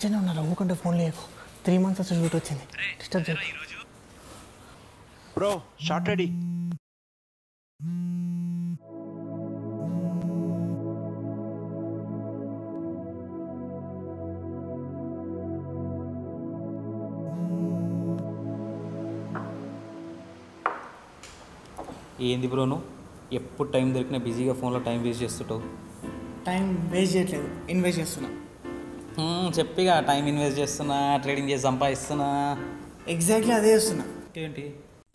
మంచిగానే ఉన్నారు. ఊకంటే ఫోన్ లేకు. 3 months వచ్చి షూట్ వచ్చింది. డిస్టర్బ్ చేయకు బ్రో. Short ready. ఏంది బ్రో నువ్వు ఎప్పుడు టైం దొరికినా బిజీగా ఫోన్లో టైం వేస్ట్ చేస్తుంటావు? టైం వేస్ట్ చేయట్లేదు, ఇన్వెస్ట్ చేస్తున్నా. చెప్పిగా టైం ఇన్వెస్ట్ చేస్తున్నా, ట్రేడింగ్ చేసి సంపాదిస్తున్నా. ఎగ్జాక్ట్లీ అదే చేస్తున్నా. ఏంటి?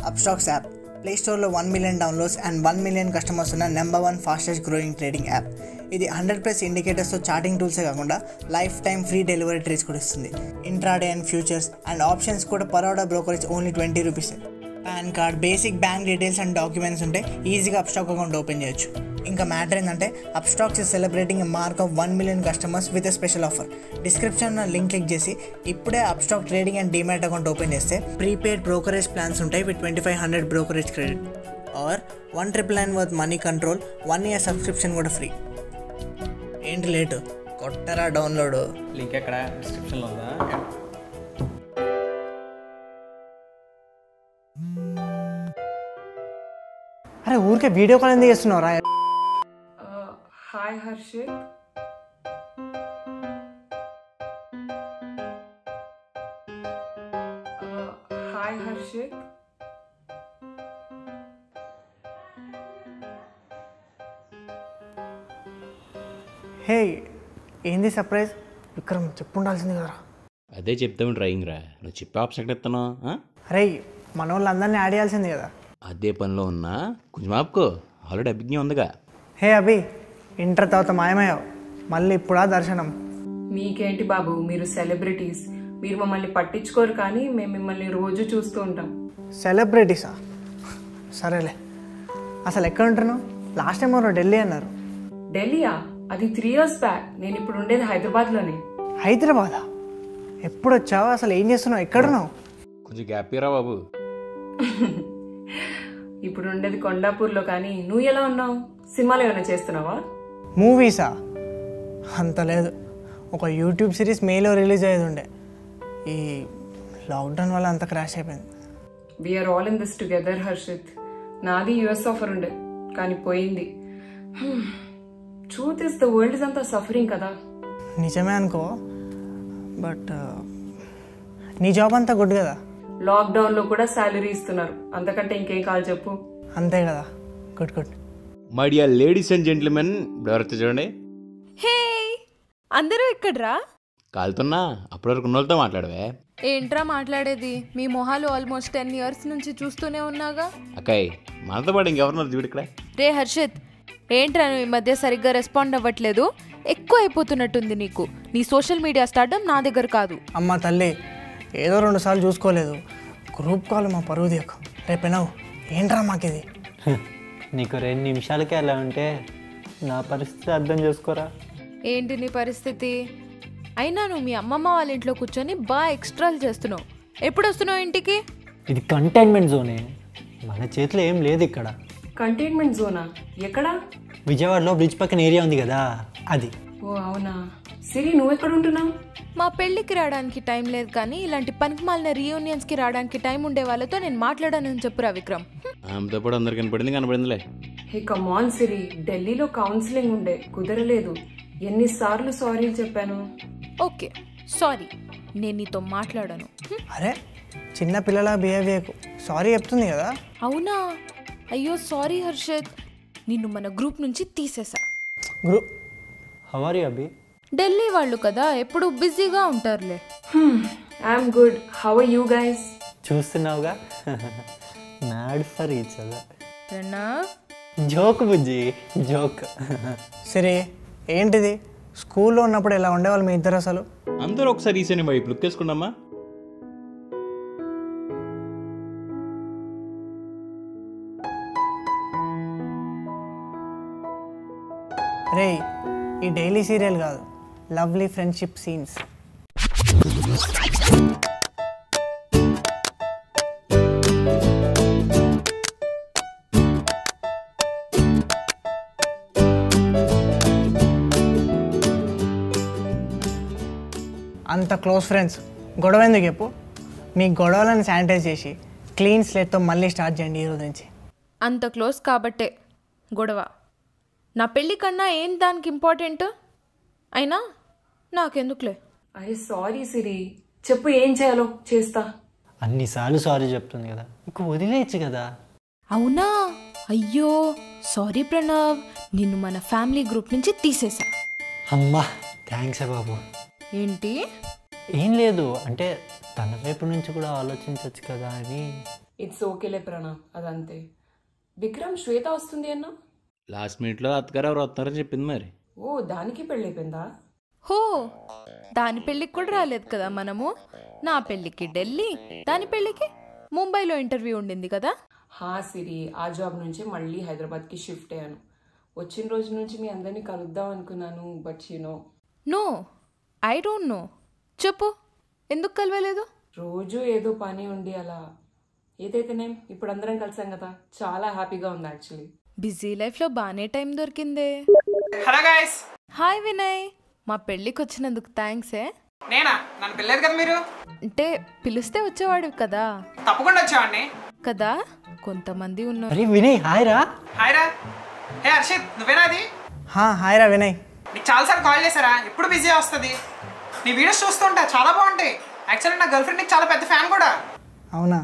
అప్స్టాక్స్ యాప్ ప్లే స్టోర్లో 1 million downloads and 1 million customers ఉన్న number 1 fastest growing trading app. ఇది 100+ ఇండికేటర్స్తో చార్టింగ్ టూల్సే కాకుండా lifetime free delivery trades కూడా ఇస్తుంది. Intraday and futures and options కూడా per order brokerage only 20 rupees. Pan card, basic bank details and documents ఉంటే ఈజీగా అప్స్టాక్ అకౌంట్ ఓపెన్ చేయొచ్చు. ఇంకా మ్యాటర్ ఏంటంటే Upstox is celebrating a mark of 1 million customers with a special offer. డిస్క్రిప్షన్లో link click చేసి ఇప్పుడే Upstox trading and demat account open చేస్తే prepaid brokerage plans ఉంటాయి with 2500 brokerage credit are 1,999 worth money control, 1 year subscription కూడా free. ఏంటి late? కొట్టరా download. Link ఎక్కడ? డిస్క్రిప్షన్లో ఉందా? అరే ఊరికే వీడియో కాల్ ఎందుకు చేస్తున్నావురా? హాయ్ హర్షిత్. హాయ్ హర్షిత్. హే ఏంది సర్ప్రైజ్? విక్రమ్ చెప్పుండాల్సింది కదరా. అదే చెప్తాము డ్రాయింగ్ రా. నువ్వు చెప్పే ఆప్షన్ ఎత్తున్నావు. అరే మన వాళ్ళందరినీ యాడ్ చేయాల్సింది కదా. అదే పనిలో ఉన్నా, కొంచెం ఆపుకో. ఆల్రెడీ అభిజ్ఞ ఉందిగా. హే అభి, ఇంటర్ తర్వాత మాయమయ్యావు, మళ్ళీ ఇప్పుడా దర్శనం? మీకేంటి బాబు, మీరు సెలబ్రిటీస్, మీరు మమ్మల్ని పట్టించుకోరు, కానీ మేము మిమ్మల్ని రోజు చూస్తూ ఉంటాం. సెలబ్రిటీసా? సరేలే. అసలు ఎక్కడ ఉంటున్నావు? లాస్ట్ టైం ఎవరో ఢిల్లీ అన్నారు. ఢిల్లీయా? అది 3 years బ్యాక్. నేను ఇప్పుడు ఉండేది హైదరాబాద్లోనే. హైదరాబాదా? ఎప్పుడు వచ్చావు? అసలు ఏం చేస్తున్నావు? ఎక్కడున్నావు? కొంచెం గ్యాప్ ఇరా బాబు. ఇప్పుడు ఉండేది కొండాపూర్లో. కానీ నువ్వు ఎలా ఉన్నావు? సినిమాలో ఏమైనా చేస్తున్నావా? మూవీసా? అంత లేదు. ఒక యూట్యూబ్ సిరీస్ మేలో రిలీజ్ అయ్యేది ఉండే. ఈ లాక్డౌన్ వల్ల అంత క్రాష్ అయిపోయింది. We are all in this together Harshit. నాది US ఆఫర్ ఉండే, కానీ పోయింది. Truth is the world is అంతా సఫరింగ్ కదా. నిజమే అనుకో, బట్ నీ జాబ్ అంతా గుడ్ కదా. లాక్డౌన్లో కూడా శాలరీ ఇస్తున్నారు, అంతకంటే ఇంకేం కావాలి చెప్పు. అంతే కదా. Good good. My dear ladies and gentlemen, ఎవరైతే చూడండి. హే, అందరూ ఎక్కడ్రా? కాలుతున్నా. అప్పటి వరకు ఉన్నోళ్ళతో మాట్లాడవే. ఏంట్రా మాట్లాడేది? మీ మొహాలు ఆల్మోస్ట్ 10 years నుంచి చూస్తూనే ఉన్నాగా. అక్కాయ్, మనతో పాటు ఇంకెవరున్నారు చూడు ఇక్కడ. రే హర్షిత్, ఏంట్రా నువ్వు ఈ మధ్య సరిగ్గా రెస్పాండ్ అవ్వట్లేదు? ఎక్కువ అయిపోతున్నట్టుంది నీకు. నీ సోషల్ మీడియా స్టార్డమ్ నా దగ్గర కాదు. అమ్మ తల్లి, ఏదో 2 సార్లు చూసుకోలేదు. గ్రూప్ కాల్ మా పరువు దియకు. రేపెనవు ఏంట్రా మాకిది? నీకు 2 నిమిషాలకే అలా ఉంటే నా పరిస్థితి అర్థం చేసుకోరా. ఏంటి నీ పరిస్థితి? అయినా నువ్వు మీ అమ్మమ్మ వాళ్ళ ఇంట్లో కూర్చొని బాగా ఎక్స్ట్రాలు చేస్తున్నావు. ఎప్పుడు వస్తున్నావు ఇంటికి? ఇది కంటైన్మెంట్ జోనే, మన చేతిలో ఏం లేదు ఇక్కడ. కంటైన్మెంట్ జోనా? ఎక్కడా? విజయవాడలో బ్రిడ్జ్ పక్కన ఏరియా ఉంది కదా, అది. ఓ అవునా. సిరి, నువ్వు ఎక్కడ ఉంటున్నావు? మా పెళ్ళికి రావడానికి టైం లేదు, కానీ ఇలాంటి పనికిమాలిన రీయూనియన్స్కి రావడానికి టైం ఉండే వాళ్ళతో నేను మాట్లాడానని చెప్పురా విక్రమ్. ఆమెతో పాటు అందరు కనపడిందిలే. హే కమాన్ సిరి, ఢిల్లీలో కౌన్సిలింగ్ ఉండే, కుదరలేదు. ఎన్నిసార్లు సారీ చెప్పాను. ఓకే సారీ, నేను నీతో మాట్లాడాను. అరే చిన్న పిల్లల బిహేవ్ చేయకు. సారీ చెప్తుంది కదా. అవునా? అయ్యో సారీ హర్షిత్, నిన్ను మన గ్రూప్ నుంచి తీసేసా. Group? How are you Abhi? Delhi వాళ్ళు కదా, ఎప్పుడు బిజీగా ఉంటారులే. I'm good. How are you guys? చూస్తున్నావుగా, mad for each other. Pranav, joke బుజ్జి, జోక్. సరే ఏంటిది? స్కూల్లో ఉన్నప్పుడు ఎలా ఉండేవాళ్ళు మీ ఇద్దరు అసలు? అందరూ ఒకసారి ఈ సినిమా వైపు లుక్ వేసుకున్నామా? రే, ఈ డైలీ సీరియల్ కాదు, లవ్లీ ఫ్రెండ్షిప్ సీన్స్. అంత క్లోజ్ ఫ్రెండ్స్ గొడవ ఎందుకు చెప్పు? మీ గొడవలను శానిటైజ్ చేసి క్లీన్ స్లేట్తో మళ్ళీ స్టార్ట్ చేయండి ఈ రోజు నుంచి. అంత క్లోజ్ కాబట్టే గొడవ. నా పెళ్ళి కన్నా ఏం దానికి ఇంపార్టెంట్? అయినా నాకెందుకులే. అయ్యే సారీ సిరి, చెప్పు ఏం చేయాలో చేస్తా. అన్నిసార్లు సారీ చెప్తుంది కదా, ఇంక వదిలేయచ్చు కదా. అవునా? అయ్యో సారీ ప్రణవ్, నిన్ను మన ఫ్యామిలీ గ్రూప్ నుంచి తీసేసా. అమ్మా థ్యాంక్స్ బాబు. ఏంటి? ఏం లేదు, అంటే తన వైపు నుంచి కూడా ఆలోచించవచ్చు కదా అని. ఇట్స్ ఓకేలే ప్రణవ్, అదంతే. విక్రమ్ శ్వేత వస్తుంది అన్నా? లాస్ట్ మినిట్లో అత్తగారు ఎవరు వస్తున్నారని చెప్పింది మరి. ఓ దానికి పెళ్ళైపోయిందా? హో, దాని పెళ్ళికి కూడా రాలేదు కదా మనము. నా పెళ్ళికి ఢిల్లీ, దాని పెళ్ళికి ముంబైలో ఇంటర్వ్యూ ఉండింది కదా. హా సిరి, ఆ జాబ్ నుంచి మళ్ళీ హైదరాబాద్కి షిఫ్ట్ అయ్యాను. వచ్చిన రోజు నుంచి మీ అందరినీ కలుద్దాం అనుకున్నాను, but no, I don't know. చెప్పు, ఎందుకు కలవలేదు? రోజు ఏదో పని ఉండి అలా. ఏదైతేనేం ఇప్పుడు అందరం కలిసాం కదా, చాలా హ్యాపీగా ఉంది యాక్చువల్లీ. బిజీ లైఫ్లో బాగానే టైం దొరికిందే. Hello guys. హాయ్ వినయ్, మా పెళ్ళికి వచ్చినందుకు థ్యాంక్సే. నేనా? నన్ను పిల్లలు కదా మీరు. అంటే పిలిస్తే వచ్చేవాడు కదా. తప్పకుండా వచ్చేవాడిని కదా, కొంతమంది ఉన్నారు. అరే వినయ్, హాయ్ రా. హాయ్ రా. హే హర్షిత్, నువ్వేనా అది? హాయ్ రా వినయ్. నీకు చాలాసార్లు కాల్ చేశారా? ఎప్పుడు బిజీ వస్తుంది. నీ వీడియోస్ చూస్తుంటా, చాలా బాగుంటాయి. యాక్చువల్లీ నా గర్ల్ ఫ్రెండ్ నీకు చాలా పెద్ద ఫ్యాన్ కూడా. అవునా?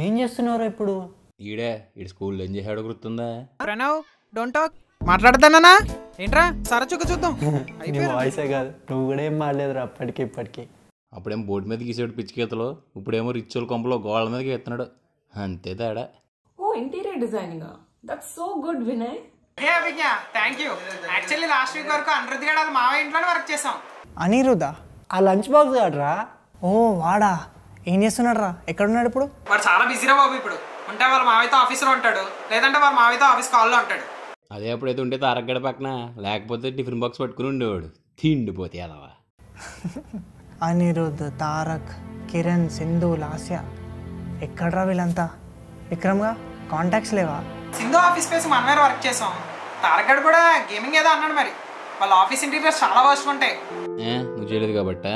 ఏం చేస్తున్నారా ఇప్పుడు? ఈడు స్కూల్లో ఏం చేసాడో గుర్తుందా? Pranav don't talk. మాట్లాడతానా ఏంట్రా? సరచుక్క చూద్దాం. నీ వాయిసే కాదు, నువ్వు కూడా ఏం మాడలేదురా అప్పటికి ఇప్పటికి. అప్పుడేమో బోర్డు మీద గీసాడు పిచ్చి గీతలో, ఇప్పుడేమో రిచువల్ కొంపలో గోళ్ళ మీద గీస్తున్నాడు. అంతే తేడా. ఓ interior designing, that's so good Vinay. Hey Abhijna, thank you. Actually last week వరకు అనిరుద్ధి గడ మావయ్య ఇంట్లోనే వర్క్ చేసాం. అనిరుద్ధా? ఆ లంచ్ బాక్స్ కాడరా. ఓ వాడా, ఏం చేస్తున్నాడు రా? ఎక్కడున్నాడు ఇప్పుడు? వాడు చాలా బిజీరా బాబు ఇప్పుడు. ఉంటే వాళ్ళ మావయ్యతో ఆఫీస్లో ఉంటాడు, లేదంటే వాళ్ళ మావయ్యతో ఆఫీస్ కాల్లో ఉంటాడు. అదే అప్పుడైతే ఉంటే తారగడ పక్కన, లేకపోతే టిఫిన్ బాక్స్ పట్టుకుని ఉండేవాడు. తిండిపోతే అలవా. అనిరుద్ధ్, తారక్, కిరణ్, సింధు, లాస్య, ఎక్కడ్రా వీళ్ళంతా? విక్రమ్గా కాంటాక్ట్స్ లేవా? సింధు ఆఫీస్ స్పేస్ మన మీద వర్క్ చేసాం. తారగడ్ కూడా గేమింగ్ ఏదో అన్నాడు మరి. వాళ్ళ ఆఫీస్ ఇంటీరియర్స్ చాలా వర్స్ట్ ఉంటాయి. నువ్వు చేయలేదు కాబట్టా?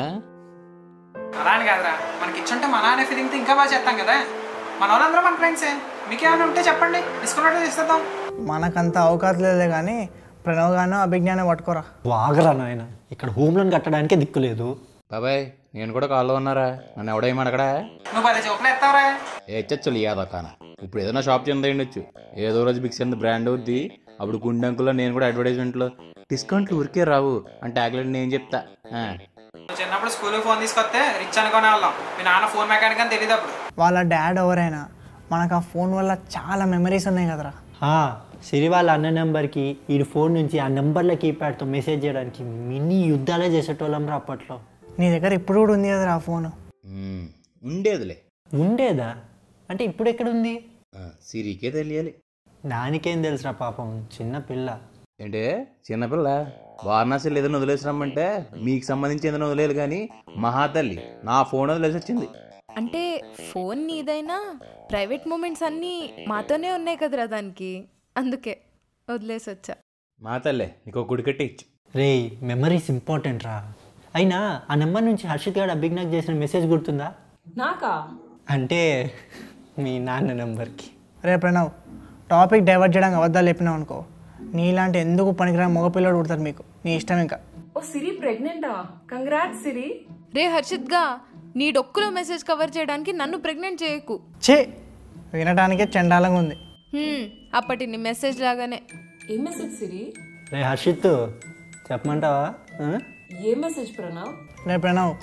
అలా అని కాదురా, మనకి ఇచ్చుంటే మన అనే ఫీలింగ్తో ఇంకా బాగా చేస్తాం కదా. మన వాళ్ళందరూ మన ఫ్రెండ్సే. మీకేమైనా ఉంటే చెప్పండి, డిస్కౌంట్ చేసేద్దాం. మనకంత అవకాశం లేదే కానీ ప్రణవ్ గాను అభిజ్ఞానం పట్టుకోరా. వాగరా నాయన, ఇక్కడ హోమ్ లోన్ కట్టడానికే దిక్కులేదు. బాబాయ్ నేను కూడా కాల్లో ఉన్నారా? నన్ను ఎవడేమనకడా? నువ్వు పది జోకులు ఎత్తావురా. చచ్చలు యాదో కాన. ఇప్పుడు ఏదైనా షాప్ కింద ఉండొచ్చు, ఏదో రోజు బిక్స్ కింద బ్రాండ్ అవుద్ది. అప్పుడు గుండంకులో నేను కూడా అడ్వర్టైజ్మెంట్లో డిస్కౌంట్లు ఊరికే రావు అంటే ట్యాగ్లైన్ నేను చెప్తా. చిన్నప్పుడు స్కూల్కి ఫోన్ తీసుకొస్తే రిచ్ అనుకునే వాళ్ళం. మీ నాన్న ఫోన్ మెకానిక్ అని తెలియదు అప్పుడు. వాళ్ళ డాడ్ ఎవరైనా మనకు ఆ ఫోన్ వల్ల చాలా మెమరీస్ ఉన్నాయి కదరా. సిరి వాళ్ళ అన్న నెంబర్కి ఈ ఫోన్ నుంచి ఆ నెంబర్ల కీప్యాడ్తో మెసేజ్ చేయడానికి మినీ యుద్ధాలే చేసేటోళ్ళం రా అప్పట్లో. నీ దగ్గర ఇప్పుడు కూడా ఉంది కదరా ఆ ఫోను? ఉండేదిలే. ఉండేదా? అంటే ఇప్పుడు ఎక్కడుంది? సిరికే తెలియాలి. దానికేం తెలుసురా పాపం, చిన్న పిల్ల. ఏంటే చిన్నపిల్ల? వారణాసిలో ఏదైనా వదిలేసిరమ్మంటే మీకు సంబంధించి ఏదైనా వదిలేదు కానీ మహాతల్లి నా ఫోన్ వదిలేసి వచ్చింది. అంటే ఫోన్ నీదైనా ప్రైవేట్ మూమెంట్స్ అన్నీ మాతోనే ఉన్నాయి కదరా దానికి, అందుకే వదిలేసి వచ్చా. మా తల్లే నీకు గుడి కట్టి ఇచ్చు. రే మెమరీస్ ఇంపార్టెంట్ రా. అయినా ఆ నెంబర్ నుంచి హర్షిత్ గారు అభిజ్ఞాక్ చేసిన మెసేజ్ గుర్తుందా? నాకా? అంటే మీ నాన్న నెంబర్కి. రే ప్రణవ్, టాపిక్ డైవర్ట్ చేయడానికి అబద్ధాలు చెప్పినావు అనుకో, నీలాంటి ఎందుకు పనికిరాని మగపిల్లడు పుడతారు మీకు. నీ ఇష్టం ఇంకా. ఓ సిరి ప్రెగ్నెంటా? కంగ్రాట్స్ సిరి. రే హర్షిత్గా, నీ డొక్కులో మెసేజ్ కవర్ చేయడానికి నన్ను ప్రెగ్నెంట్ చేయకు. చే, వినడానికే చండాలంగా ఉంది. అప్పటి నీ మెసేజ్ లాగానే. ఏ మెసేజ్ సిరి? రే హర్షిత్ చెప్పమంటావా? ఏ మెసేజ్ ప్రణవ్? రే ప్రణవ్,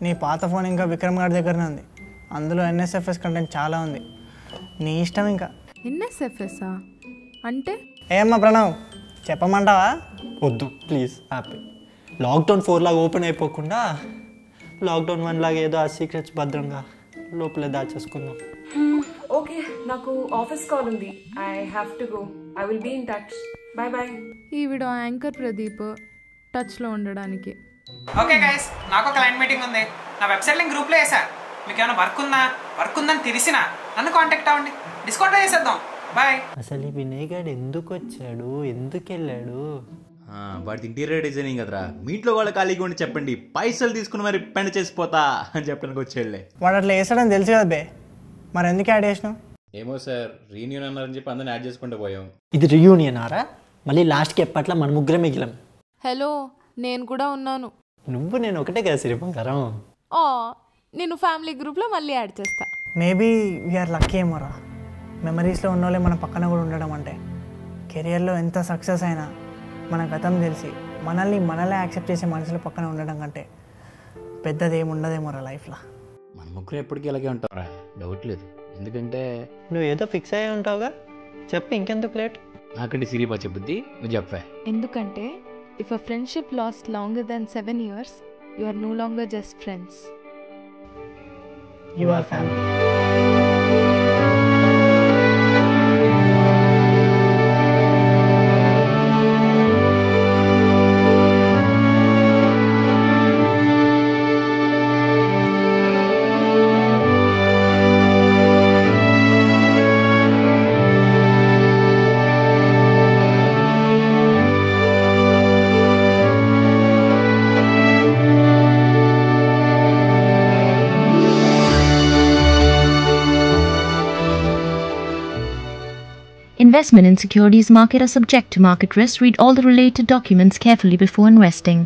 నీ పాత ఫోన్ ఇంకా విక్రమ్ గారి దగ్గరనే ఉంది. అందులో NSFS కంటెంట్ చాలా ఉంది. నీ ఇష్టం ఇంకా. NSFSా అంటే? ఏమ్మా ప్రణవ్, చెప్పమంటావా? వద్దు ప్లీజ్, హ్యాపీ. లాక్డౌన్ 4 లాగా ఓపెన్ అయిపోకుండా లాక్డౌన్ 1 లాగా ఏదో ఆ సీక్రెట్స్ భద్రంగా లోపలే దాచేసుకుందాం. ఓకే, నాకు ఆఫీస్ కాల్ ఉంది. I have to go. I will be in touch. Bye bye. ఈ వీడియో యాంకర్ ప్రదీప్ టచ్లో ఉండడానికి. ఓకే గైస్, నాకు క్లయింట్ మీటింగ్ ఉంది. నా వెబ్సైట్ లింక్ గ్రూప్లో వేసా. మీకు ఏమైనా వర్క్ ఉందని తెలిసినా నన్ను కాంటాక్ట్ అవ్వండి, డిస్కౌంట్ చేసేద్దాం. బాయ్. అసలు ఈ వినయ్ గారు ఎందుకు వచ్చాడు, ఎందుకు వెళ్ళాడు? వాడి ఇంటీరియర్ డిజైనింగ్ కదరా, మీ ఇంట్లో వాళ్ళ ఖాళీగా ఉండి చెప్పండి, పైసలు తీసుకుని మరి పెండ చేసిపోతా అని చెప్పడానికి వచ్చేళ్ళే. వాడు అట్లా వేస్తాడని తెలుసు కదా బే, మరి ఎందుకు యాడ్ చేసినావు? ఏమో సార్, రీయూనియన్ అన్నారని చెప్పి అందరిని యాడ్ చేసుకుంటూ పోయాం. ఇది రీయూనియన్ ఆరా? మళ్ళీ లాస్ట్కి ఎప్పట్లా మన ముగ్గురే మిగిలాం. హలో, నేను కూడా ఉన్నాను. నువ్వు నేను ఒకటే కదా సిరి బంగారం. నేను ఫ్యామిలీ గ్రూప్లో మళ్ళీ యాడ్ చేస్తా. మేబీ వీఆర్ లక్కీ ఏమోరా, మెమరీస్లో ఉన్న వాళ్ళే మన పక్కన కూడా ఉండడం. అంటే కెరియర్లో ఎంత సక్సెస్ అయినా మన గతం తెలిసి మనల్ని యాక్సెప్ట్ చేసే మనుషుల పక్కన ఉండడం కంటే పెద్దది ఏమి ఉండదేమోరా లైఫ్లో. మన ముగ్గురు ఎప్పటికీ ఇలాగే ఉంటారా, డౌట్ లేదు. ఎందుకంటే నువ్వు ఏదో ఫిక్స్ అయ్యి ఉంటావుగా, చెప్పు ఇంకెందుకు లేట్. నాకంటే సిరిపా చెప్పుద్ది, నువ్వు చెప్పే. ఎందుకంటే if a friendship last longer than 7 years, you are no longer just friends. You are family. Investment in securities market are subject to market risk. Read all the related documents carefully before investing.